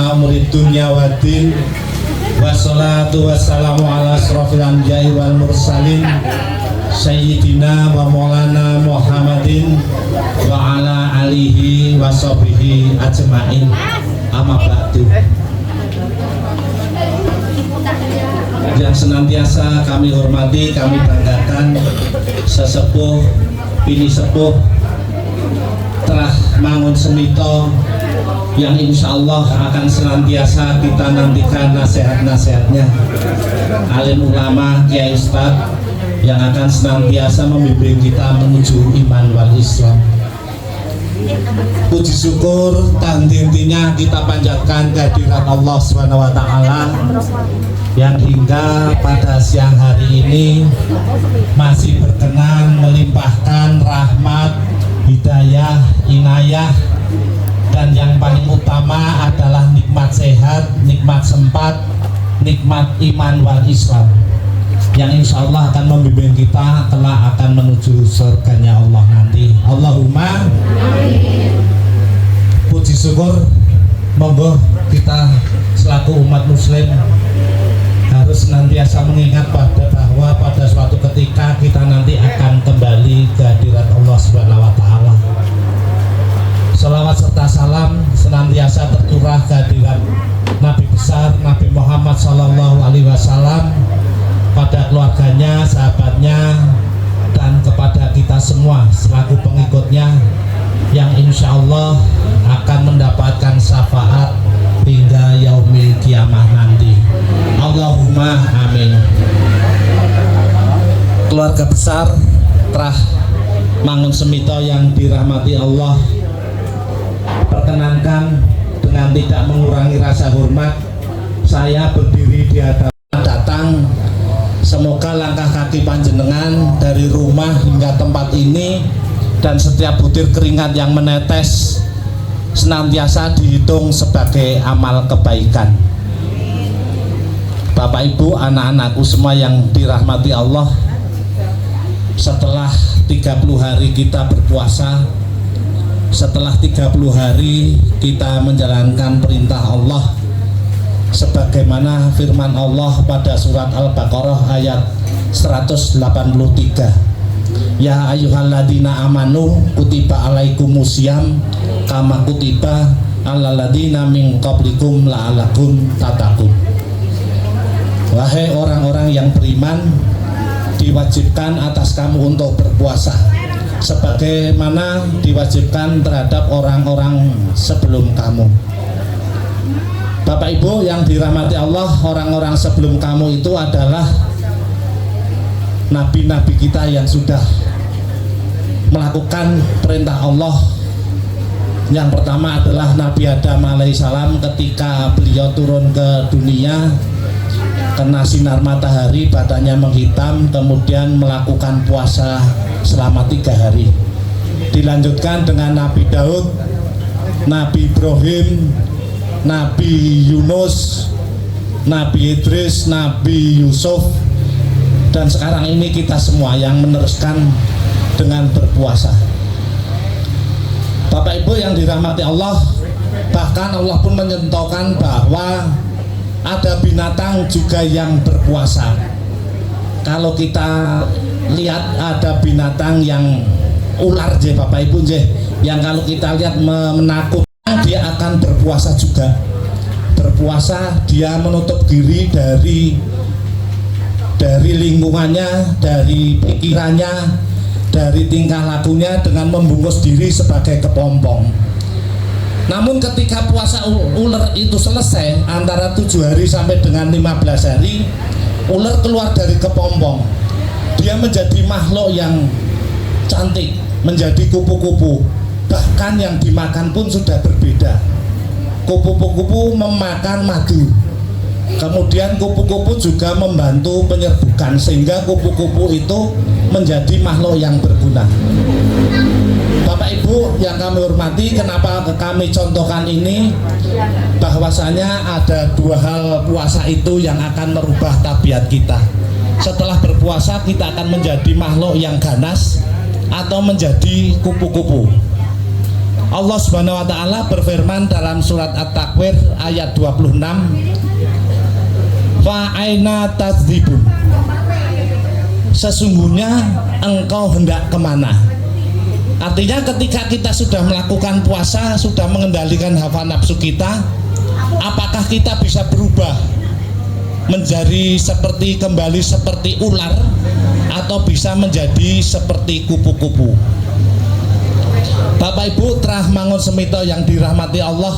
ulama umuri dunya waddin. Wassalatu wassalamu ala asrofil anbiya'i wal mursalin Sayyidina wa maulana Muhammadin wa ala alihi wa sahbihi ajma'in. Amma ba'du. Yang senantiasa kami hormati, kami banggakan sesepuh bini sepuh telah mangun semito yang insya Allah akan senantiasa kita nantikan nasihat-nasihatnya, alim ulama, kiai ustadz yang akan senantiasa membimbing kita menuju iman wal Islam. Puji syukur dan intinya kita panjatkan kehadirat Allah SWT yang hingga pada siang hari ini masih berkenan melimpahkan rahmat, hidayah, inayah, dan yang paling utama adalah nikmat sehat, nikmat sempat, nikmat iman wal Islam yang insya Allah akan membimbing kita kelak akan menuju surganya Allah nanti. Allahumma amin. Puji syukur, monggo kita selaku umat muslim harus senantiasa mengingat bahwa pada suatu ketika kita nanti akan kembali ke hadirat Allah Subhanahu wa Ta'ala. Salawat serta salam senantiasa tercurah kehadiran Nabi besar Nabi Muhammad Sallallahu Alaihi Wasallam pada keluarganya, sahabatnya, dan kepada kita semua selaku pengikutnya yang insya Allah akan mendapatkan syafaat hingga yaumil kiamah nanti. Allahumma amin. Keluarga besar Trah Mangun Semito yang dirahmati Allah, perkenankan dengan tidak mengurangi rasa hormat saya berdiri di hadapan datang. Semoga langkah kaki panjenengan dari rumah hingga tempat ini dan setiap butir keringat yang menetes senantiasa dihitung sebagai amal kebaikan. Bapak Ibu, anak-anakku semua yang dirahmati Allah, setelah 30 hari kita berpuasa, setelah 30 hari kita menjalankan perintah Allah sebagaimana firman Allah pada surat Al-Baqarah ayat 183, ya ayyuhalladzina amanu kutiba alaikumusiyam kama kutiba alal ladzina min qablikum la'alakum tattaqun. Wahai orang-orang yang beriman, diwajibkan atas kamu untuk berpuasa sebagaimana diwajibkan terhadap orang-orang sebelum kamu. Bapak Ibu yang dirahmati Allah, orang-orang sebelum kamu itu adalah nabi-nabi kita yang sudah melakukan perintah Allah. Yang pertama adalah Nabi Adam alaihissalam ketika beliau turun ke dunia, kena sinar matahari, badannya menghitam, kemudian melakukan puasa selama 3 hari. Dilanjutkan dengan Nabi Daud, Nabi Ibrahim, Nabi Yunus, Nabi Idris, Nabi Yusuf, dan sekarang ini kita semua yang meneruskan dengan berpuasa. Bapak Ibu yang dirahmati Allah, bahkan Allah pun menyentuhkan bahwa ada binatang juga yang berpuasa. Kalau kita lihat ada binatang yang ular je Bapak Ibu je, yang kalau kita lihat menakutkan, dia akan berpuasa juga. Berpuasa dia menutup diri dari lingkungannya, dari pikirannya, dari tingkah lakunya dengan membungkus diri sebagai kepompong. Namun ketika puasa ular itu selesai antara 7 hari sampai dengan 15 hari, ular keluar dari kepompong. Dia menjadi makhluk yang cantik, menjadi kupu-kupu. Bahkan yang dimakan pun sudah berbeda. Kupu-kupu memakan madu, kemudian kupu-kupu juga membantu penyerbukan, sehingga kupu-kupu itu menjadi makhluk yang berguna. Bapak Ibu yang kami hormati, kenapa kami contohkan ini? Bahwasanya ada 2 hal puasa itu yang akan merubah tabiat kita. Setelah berpuasa kita akan menjadi makhluk yang ganas atau menjadi kupu-kupu. Allah Subhanahu wa taala berfirman dalam surat At-Takwir ayat 26, fa aina tadzibun, sesungguhnya engkau hendak kemana. Artinya ketika kita sudah melakukan puasa, sudah mengendalikan hawa nafsu kita, apakah kita bisa berubah menjadi kembali seperti ular, atau bisa menjadi seperti kupu-kupu? Bapak Ibu Trah Mangun Semito yang dirahmati Allah,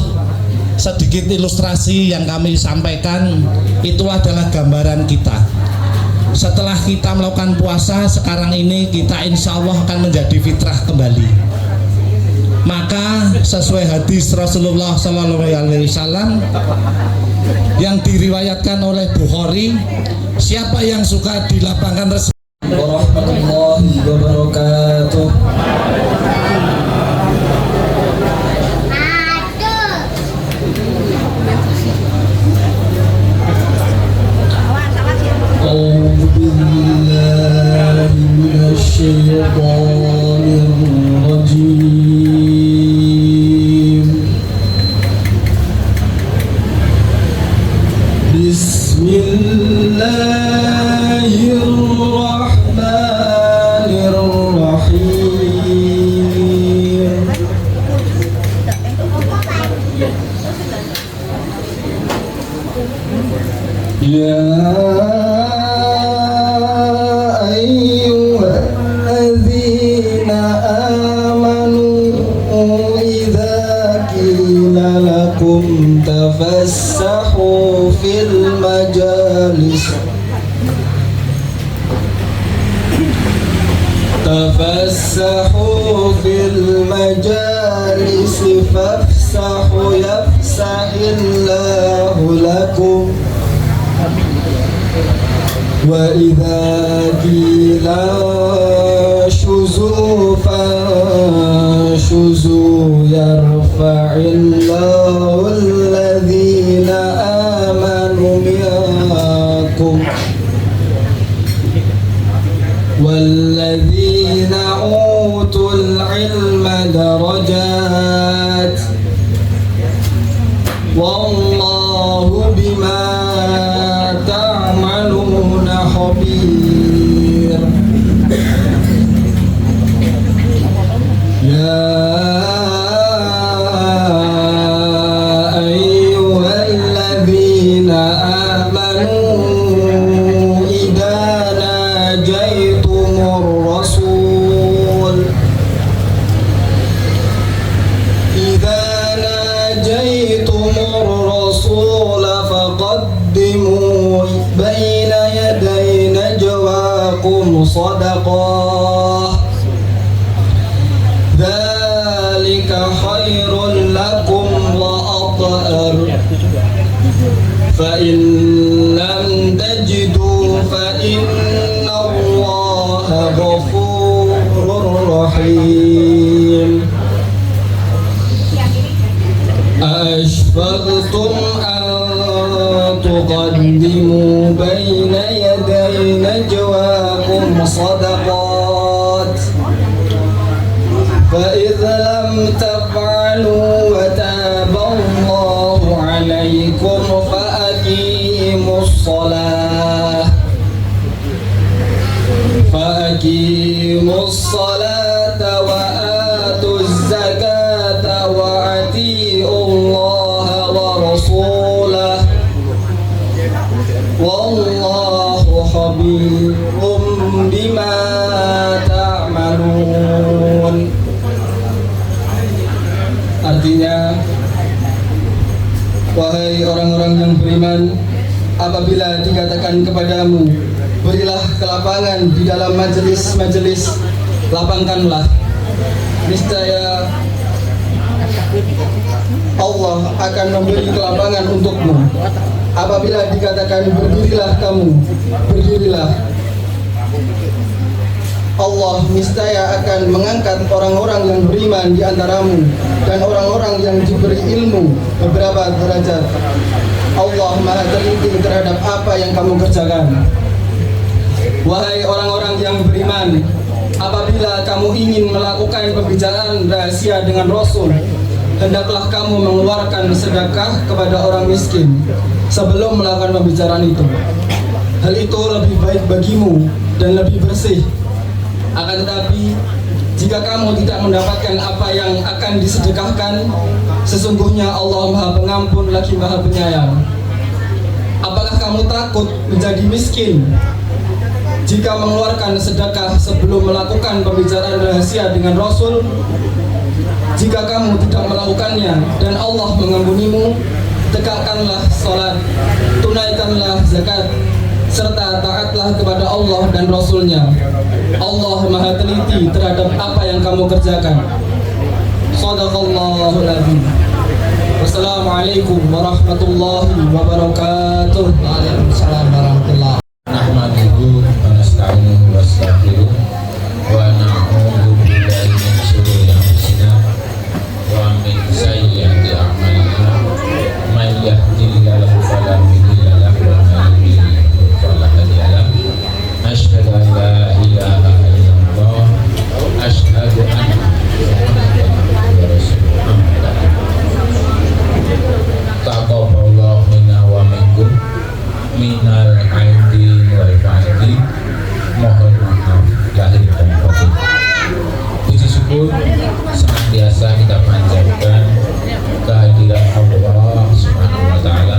sedikit ilustrasi yang kami sampaikan itu adalah gambaran kita. Setelah kita melakukan puasa sekarang ini, kita insya Allah akan menjadi fitrah kembali. Maka sesuai hadis Rasulullah SAW yang diriwayatkan oleh Bukhari, siapa yang suka dilapangkan rezeki warahmatullahi wabarakatuh. تفسحوا في المجالس فافسحوا يفسح الله لكم وإذا قيل انشزوا فانشزوا يرفع الله الذين آمنوا منكم والذين أوتوا العلم درجات والله بما تعملون خبير. يا أيها الذين آمنوا إذا ناجيتم الرسول فقدموا بين يدي نجواكم صدقة ذلك خير لكم وأطهر فإن لم تجدوا فإن الله غفور رحيم. أأشفقتم أن تقدموا بين يدي نجواكم صدقات فإذ لم تفعلوا وتاب الله عليكم فأقيموا الصلاة وآتوا الزكاة وأطيعوا الله ورسوله والله خبير بما تعملون. Artinya, wahai orang-orang yang beriman, apabila dikatakan kepadamu, berilah kelapangan di dalam majelis-majelis, lapangkanlah. Niscaya Allah akan memberi kelapangan untukmu. Apabila dikatakan berdirilah kamu, berdirilah. Allah niscaya akan mengangkat orang-orang yang beriman di antaramu dan orang-orang yang diberi ilmu beberapa derajat. Allah Maha teliti terhadap apa yang kamu kerjakan. Wahai orang-orang yang beriman, apabila Apabila kamu ingin melakukan pembicaraan rahasia dengan Rasul, hendaklah kamu mengeluarkan sedekah kepada orang miskin sebelum melakukan pembicaraan itu. Hal itu lebih baik bagimu dan lebih bersih. Akan tetapi, jika kamu tidak mendapatkan apa yang akan disedekahkan, sesungguhnya Allah Maha Pengampun lagi Maha Penyayang. Apakah kamu takut menjadi miskin jika mengeluarkan sedekah sebelum melakukan pembicaraan rahasia dengan Rasul? Jika kamu tidak melakukannya dan Allah mengampunimu, tegakkanlah sholat, tunaikanlah zakat, serta taatlah kepada Allah dan Rasul-Nya. Allah Maha teliti terhadap apa yang kamu kerjakan. Shadaqallahul adzim. Wassalamualaikum warahmatullahi wabarakatuh. Waalaikumsalam warahmatullahi wabarakatuh. Nahmaduhu wa nasta'inuhu wa nastaghfiruh wa na'udzu billahi min shururi anfusina wa min sayyiati a'malina. May yahdihillahu fala mudilla lahu wa may yudlil fala hadiya lahu. Asyhadu an la ilaha illallah, asyhadu anna Muhammadan rasulullah. Taqabbalallahu minna wa minkum minal aidin wal faidin. Mohon maaf lahir dan batin. Puji syukur senantiasa kita panjatkan kehadiran Allah Subhanahu wa taala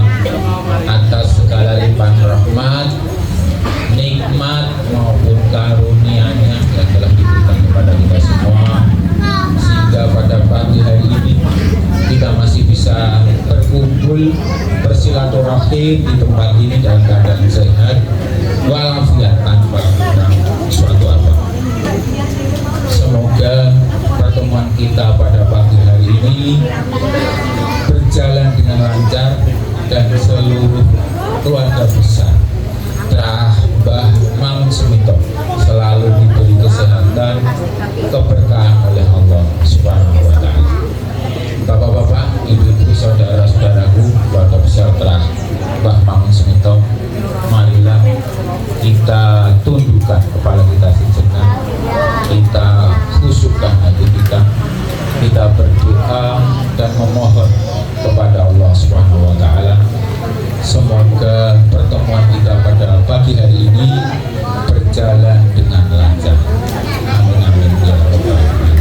atas segala limpahan rahmat, nikmat maupun karunia-Nya yang telah diberikan kepada kita semua, sehingga pada pagi hari ini kita masih bisa berkumpul bersilaturahim di tempat ini dalam keadaan sehat walafiat tanpa kurang suatu apa. Semoga pertemuan kita pada pagi hari ini berjalan dengan lancar dan seluruh keluarga besar Mbah Mang Semito selalu diberi kesehatan, keberkahan oleh Allah Subhanahu wa taala. Bapak-bapak, ibu-ibu, saudara-saudaraku, keluarga besar Mbah Mang Semito, marilah kita tundukkan kepala kita sejenak, kita khusyukkan hati kita berdoa dan memohon kepada Allah Subhanahu wa taala. Semoga pertemuan kita pada pagi hari ini berjalan dengan lancar. Amin amin ya rabbal alamin.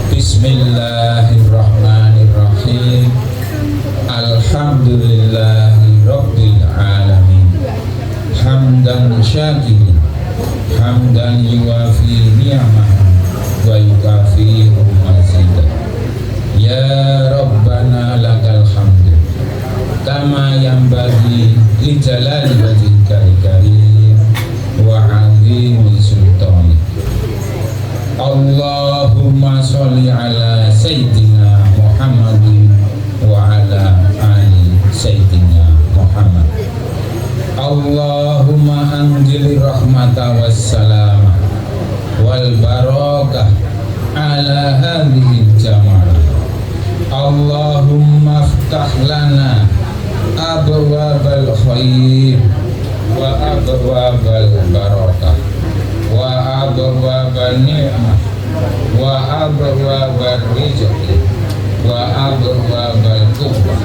Bismillahirrahmanirrahim. Alhamdulillahi rabbil alamin. Hamdan syakirin, hamdan yuwafi ni'mah wa yukafi mazidah. Ya Rabbana lakal hamdu kama yanbaghi li jalali wajhikal karim wa 'azimi sultanik. Allahumma sholli ala sayyidina Muhammadin wa ala ali sayyidina Muhammad. Allahumma anzil rahmata wassalama wal barakah ala hadhihi jamaah. Allahumma aftah lana abwabal khair wa abwabal barakah wa abwabal ni'mah wa abwabal rizqi wa abwabal quwwah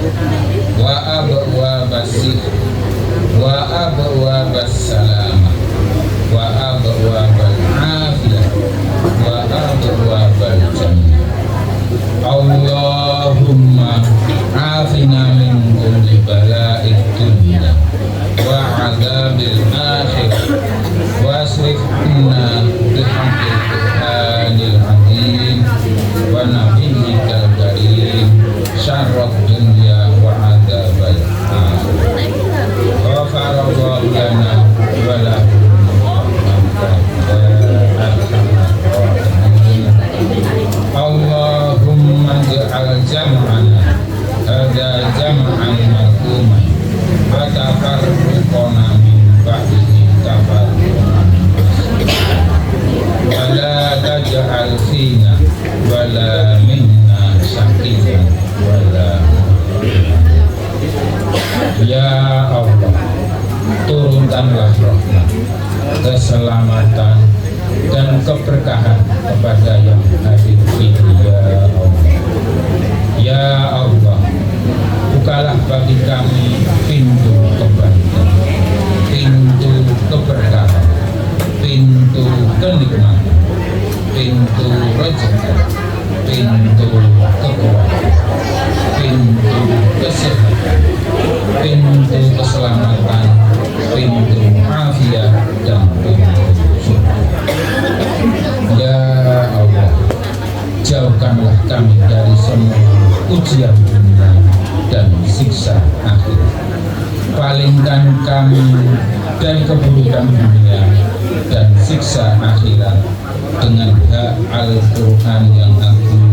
wa abwabas sihr wa abwabas salamah wa abwabal afiyah wa abwabal jannah. Allahumma afina min kulli bala'id dunya wa 'adzabil akhirah wasrifna bihaqqil Qur'anil azim wa nabiyyikal karim syarrad dunya wa 'adzabal akhirah. Ghafarallahu lana wa lakum. Allahumma ja'al jam'ana hadza jam'an marhuman wa tafarruqana min ba'dihi tafarruqan wa la taj'al fina wa la minna syaqiyyan wa la. Ya Allah, turunkanlah rahmat, keselamatan dan keberkahan kepada yang hadir ini ya Allah. Ya Allah, bukalah bagi kami pintu kebaikan, pintu keberkahan, pintu kenikmatan, pintu rezeki, pintu kekuatan, pintu kesehatan, pintu keselamatan, pintu afiat, dan pintu surga. Ya Allah, jauhkanlah kami dari semua ujian dunia dan siksa akhirat. Palingkan kami dari keburukan dunia dan siksa akhirat dengan hak Al-Quran yang agung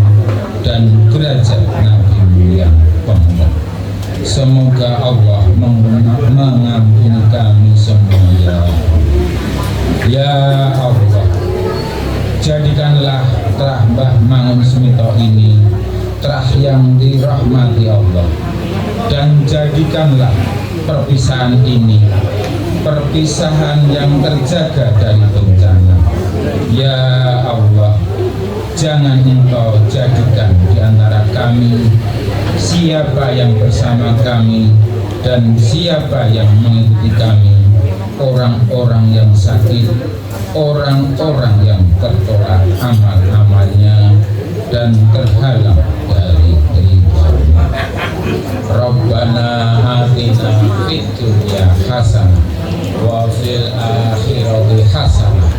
dan derajat Nabi yang pemuda. Semoga Allah mengampuni kami semua ya Allah. Ya Allah, jadikanlah terah Mbah Mangun Smito ini terah yang dirahmati Allah, dan jadikanlah perpisahan ini perpisahan yang terjaga dari bencana. Ya Allah, jangan Engkau jadikan di antara kami siapa yang bersama kami dan siapa yang mengikuti kami orang-orang yang sakit, orang-orang yang tertolak amal-amalnya dan terhalang dari ridho-Nya. Rabbana atina fid dunya hasanah wa fil akhirati hasanah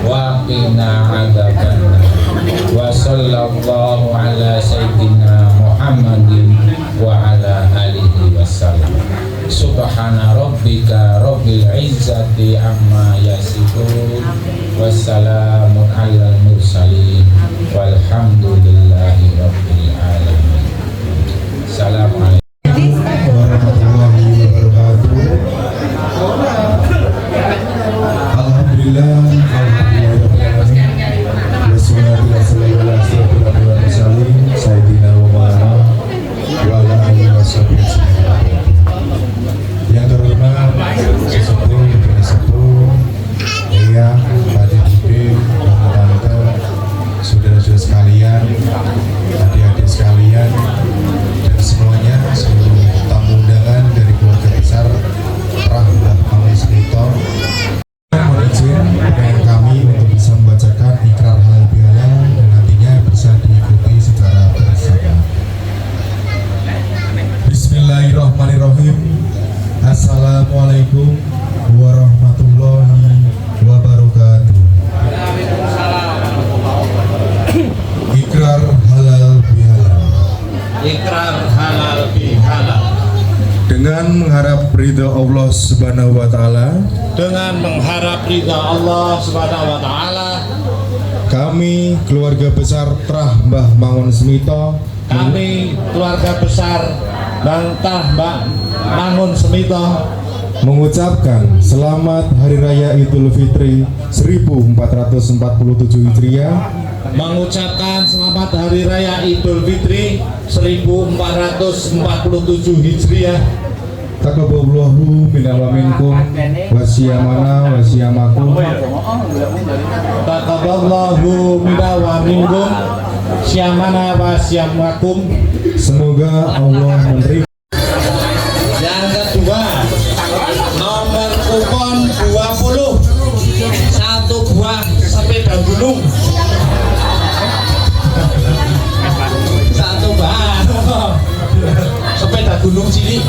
wa qina adzabannar. Wa sallallahu ala sayyidina Muhammadin wa ala alihi wasallam. Subhana rabbika rabbil izzati amma yasifun, wassalamun alal mursalin, walhamdulillahi rabbil alamin. Assalamualaikum warahmatullahi wabarakatuh. Alhamdulillah, wassalatu wassalamu ala asyrofil mursalin sayyidina wa maulana wa ala alihi washabihi. Yang terhormat sesepuh, ibu sepuh, eyang, Pak Bibi, tante, saudara-saudara sekalian, adik-adik sekalian, dan semuanya, seluruh tamu undangan dari keluarga besar Terah Mbah Mangun Smito. Mohon izin dengan kami untuk bisa membacakan ikrar halal bihalal dan nantinya bisa diikuti secara bersama. Bismillahirrahmanirrahim. Assalamualaikum warahmatullahi wabarakatuh. Ikrar halal bihalal. Ikrar halal bihalal. Dengan mengharap ridha Allah Subhanahu wa taala, Dengan mengharap ridha Allah Subhanahu wa taala, kami keluarga besar Terah Mbah Mangun Smito kami keluarga besar Bantah Mbah Mangun Smito mengucapkan selamat Hari Raya Idul Fitri 1447 Hijriah, mengucapkan selamat Hari Raya Idul Fitri 1447 Hijriah. Taqabbalallahu minna wa minkum wasyamana wasyamakum. Taqabbalallahu minna wa minkum syamana wa syamakum. Semoga Allah menerima. Yang kedua, nomor kupon 20, satu buah sepeda gunung, satu buah sepeda gunung cilik.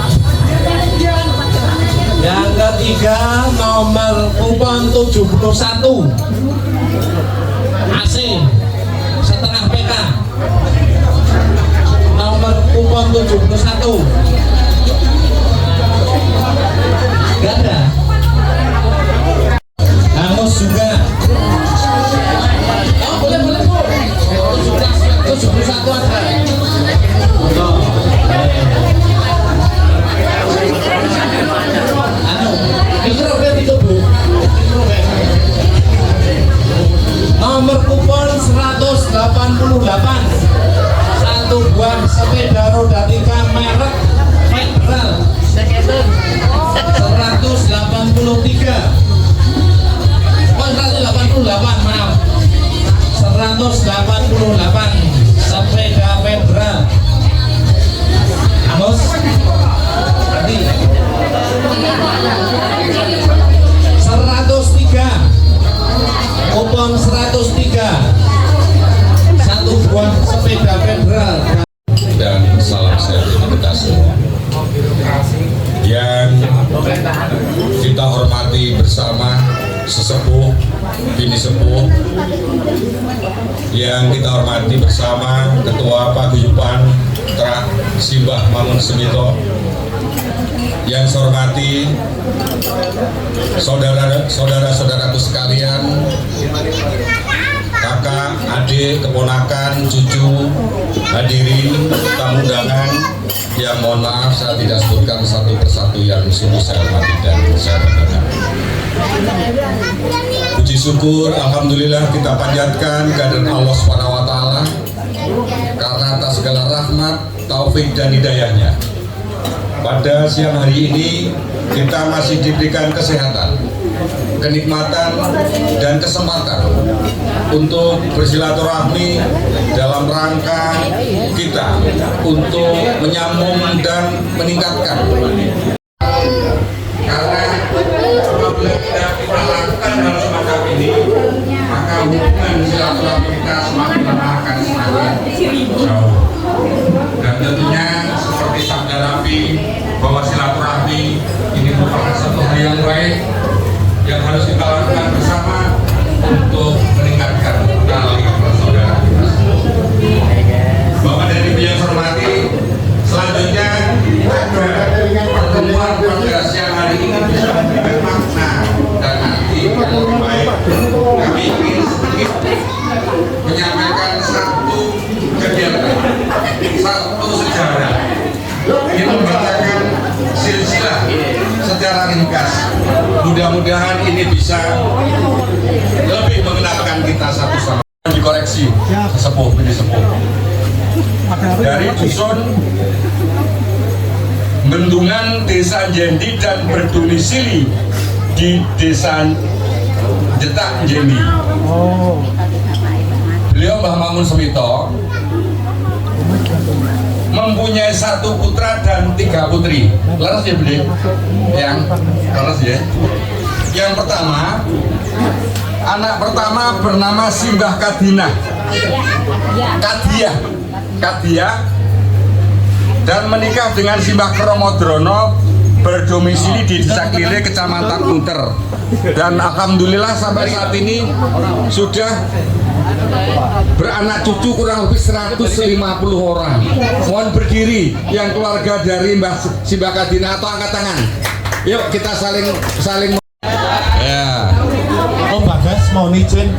Yang ketiga, nomor kupon 71, AC setengah PK. Nomor kupon 71 gak ada. Hangus juga. Oh, boleh Bu. 71 ada. Mikrofon itu Bu. Nomor kupon 188, satu buah sepeda roda 3 merek Federal 183. sepeda Vendra. Amos berarti 103 kupon 103 satu buah sepeda Vendra. Dan salam sehat untuk kita semua. Yang kita hormati bersama sesepuh, bini sepuh, yang kita hormati bersama Ketua Paguyuban Tra Simbah Mangunsemito, yang saya hormati saudara-saudaraku sekalian, kakak, adik, keponakan, cucu, hadirin, tamu undangan yang mohon maaf saya tidak sebutkan satu persatu yang sungguh saya hormati dan saya banggakan. Puji syukur, alhamdulillah kita panjatkan kehadirat Allah SWT karena atas segala rahmat, taufik dan hidayahnya. Pada siang hari ini kita masih diberikan kesehatan, kenikmatan dan kesempatan untuk bersilaturahmi dalam rangka kita untuk menyambung dan meningkatkan. Karena apabila tidak kita lakukan dalam semacam ini, maka hubungan silaturahmi kita semakin lemah akan semakin jauh. Dan tentunya seperti sabda Nabi bahwa silaturahmi ini merupakan satu hal yang baik yang harus kita lakukan bersama untuk meningkatkan tali persaudaraan kita. Bapak dan Ibu yang saya hormati, selanjutnya agar pertemuan pada siang hari ini bisa memberikan makna dan arti yang lebih baik, kami ingin sedikit menyampaikan satu kegiatan, satu sejarah. Kita membacakan silsilah secara ringkas. Mudah-mudahan ini bisa lebih mengenalkan kita satu sama lain. Dikoreksi sesepuh, ini sepuh dari dusun Bendungan Desa Jendi dan berdomisili di Desa Jetak Jendi. Beliau Mbah Mangunsemito mempunyai 1 putra dan 3 putri. Laras ya beliau? Yang laras ya. Yang pertama, anak pertama bernama Simbah Kadinah. Kadiah dan menikah dengan Simbah Kromodrono berdomisili di Desa Klire, Kecamatan Unter. Dan alhamdulillah sampai saat ini sudah beranak cucu kurang lebih 150 orang. Mohon berdiri yang keluarga dari Mbah Simbah Kadinah atau angkat tangan. Yuk kita saling ya. Om Bagas mau nicin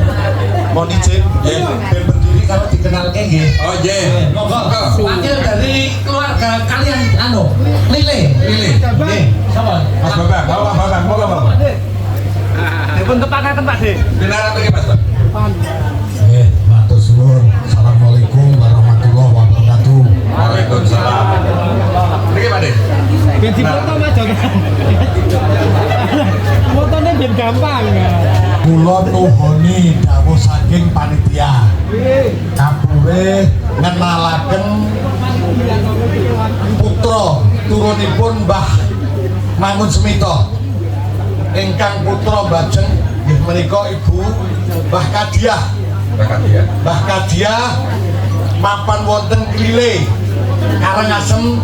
Yeah. dan berdiri kalau dikenal kayak Oh yeah. monggo panggil dari keluarga kalian Lile sama Mas Babang, bawa. Dipun tepakan Pak De. Benar apa Mas Bang? matur suwun. Assalamualaikum warahmatullahi wabarakatuh. Waalaikumsalam. Ini Pak De. Ben dipoto Mas Joko. Fotone ben gampang. Kula nuhoni dawuh saking panitia. Kapure ngenalaken putra turunipun Mbah Mangunsemito. Ingkang putra bajeng nggih menika Ibu Mbah Kadiah. Mbah Kadiah mapan wonten Klile, Karangasem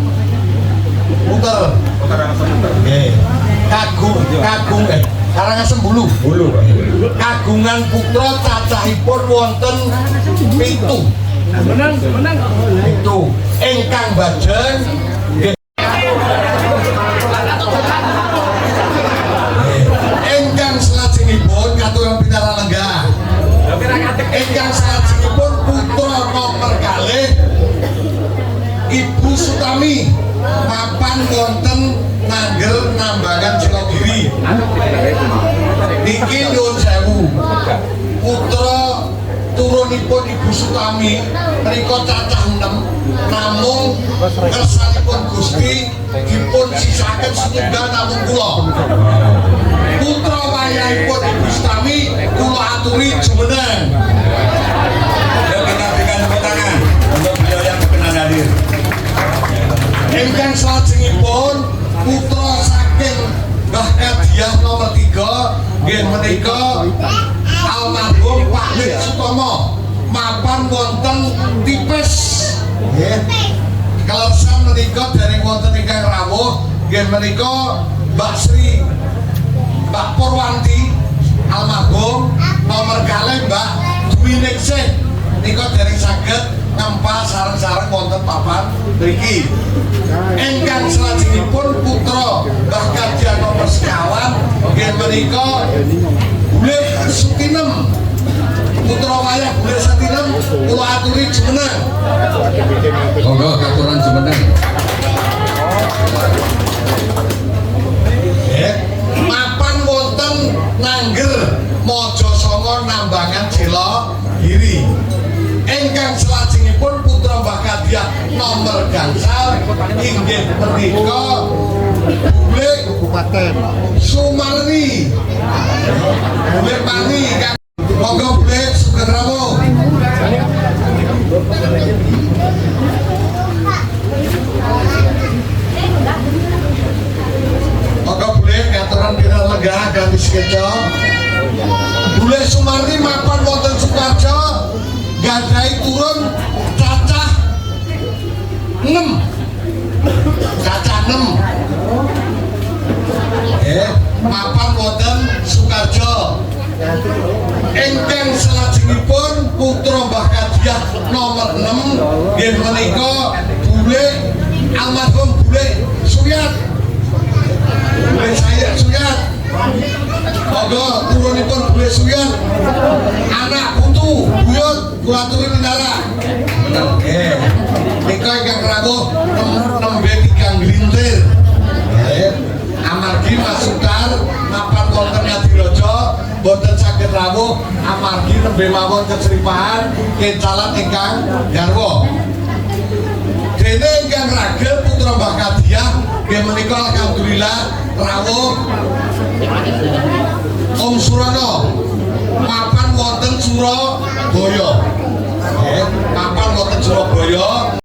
Unter. Nggih. Karangasem Bulu. Kagungan putra cacahipun wonten 7. Menang. Itu ingkang bajeng nggih. Ingkang salajengipun katurun pitara lenggah. Ingkang salajengipun putra nomor kalih Ibu Sutami mapan wonten Nangger Nambangan Cilogiri. Niki nyuwun sewu. Putra turunipun Ibu Sutami menika cacah 6, namung kersanipun Gusti dipun sisaken setunggal namung kula. Putra wayahipun Ibu Istami kula aturi jumeneng. Yuk kita berikan tepuk tangan untuk beliau yang berkenan hadir. Ingkang salajengipun putra saking Mbah Kadiah nomor 3 nggih menika almarhum Pak Lih Sutomo mapan wonten Tipes nggih. Kalsan menika dereng wonten ingkang rawuh nggih menika Mbak Sri Mbak Purwanti almarhum nomor kalih Mbak Dwi Ningsih nika dereng saged nempah sareng-sareng wonten papan mriki. Ingkang salajengipun putra Mbah Kadiah nomor 1 nggih menika Bulih Sutinem. Putra wayah Bulih Sutinem kula aturi jumeneng. Monggo katuran jumeneng. Mapan wonten Nangger Mojosongo Nambangan Jelo Giri. Ingkang salajengipun putra Mbah Kadiah nomor gangsal inggih menika Bulih Sumarni. Bulih Mani kang monggo Bulih sugeng rawuh. Monggo Bulih katuran pira lenggah ganti sekeca. Bulih Sumarni mapan wonten Sukarjo gadhahi turun cacah 6. Cacah 6. Mapan wonten Sukarjo. Ingkang salajengipun putra Mbah Kadiah nomor 6 nggih menika Bulih almarhum Bulih Suyat. Bulih saya Suyat. Monggo turunipun Bulih Suyat. Anak putu buyut kula aturi mindara. Nggih. Nika ingkang rawuh nembe 3 glintir. Nggih. Amargi Mas Sukar mapan wonten Yadirojo boten saged rawuh amargi nembe mawon kesripahan kencalan ingkang garwa. Dene ingkang ragil putra Mbah Kadiah nggih menika alhamdulillah rawuh Om Surono mapan wonten Surabaya. Nggih, mapan wonten Surabaya.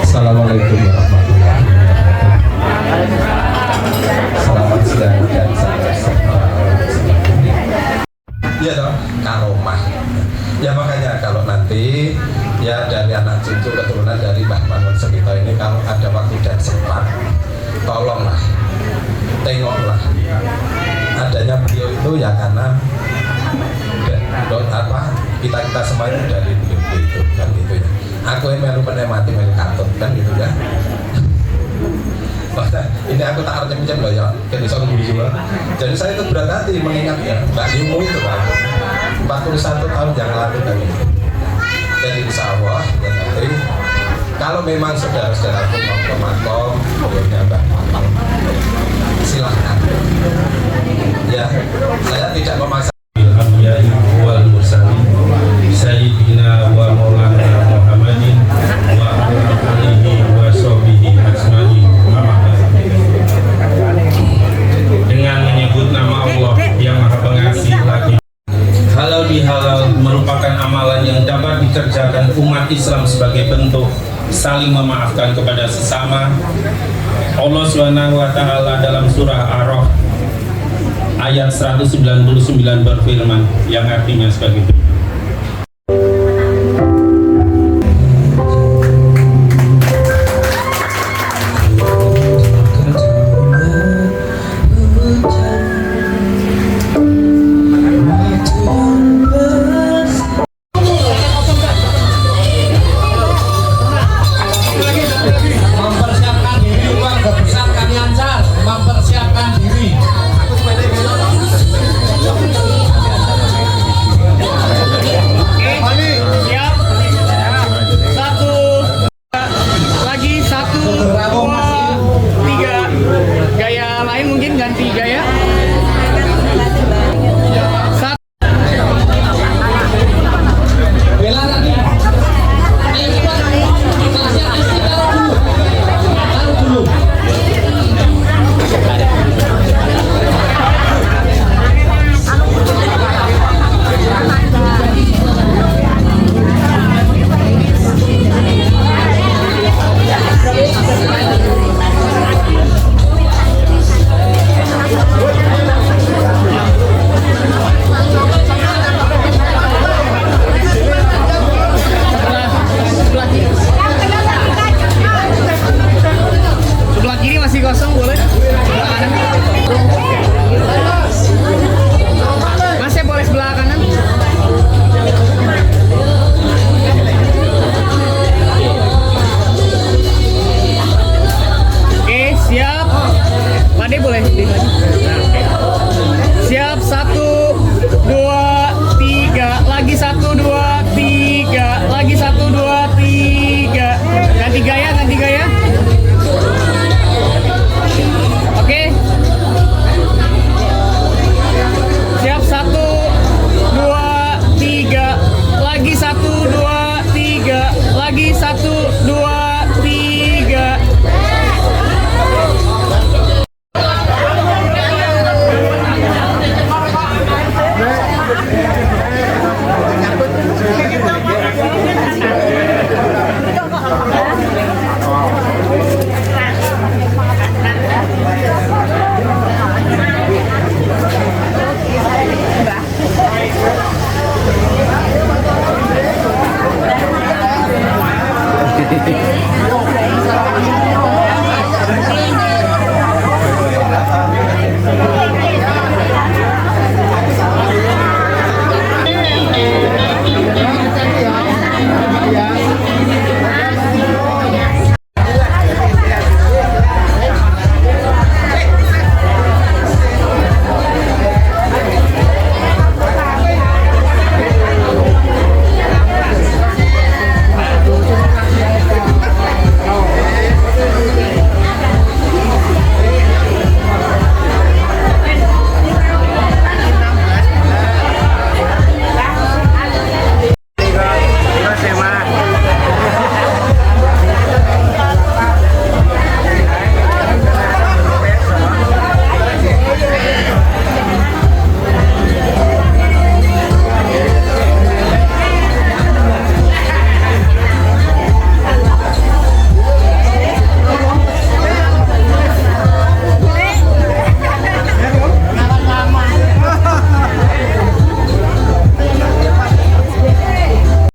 Assalamualaikum warahmatullahi wabarakatuh. Selamat siang dan salam sejahtera. Ya dong, karomah. Ya makanya kalau nanti ya dari anak cucu keturunan dari Mbah Mangun Semito ini kalau ada waktu dan sempat, tolonglah, tengoklah adanya beliau itu ya karena kita semua itu dari beliau itu kan gitu ya. Aku yang melu menemati melu katut kan gitu ya. Bahkan ini aku tak artinya macam loh ya, kan bisa kembali juga. Jadi saya itu berat hati mengingat ya Mbak Yumu itu kan 41 tahun yang lalu kan itu. Jadi insya Allah ya nanti kalau memang saudara-saudara aku mau ke makom beliaunya Mbak silahkan. Ya saya tidak memaksa. Wal mursalin sayyidina wa maulana Muhammadin wa ala alihi wa sahbihi ajmain. Dengan menyebut nama Allah yang Maha Pengasih lagi halal bihalal merupakan amalan yang dapat dikerjakan umat Islam sebagai bentuk saling memaafkan kepada sesama. Allah Subhanahu wa taala dalam surah Ar-Rahman ayat 199 berfirman yang artinya sebagai berikut.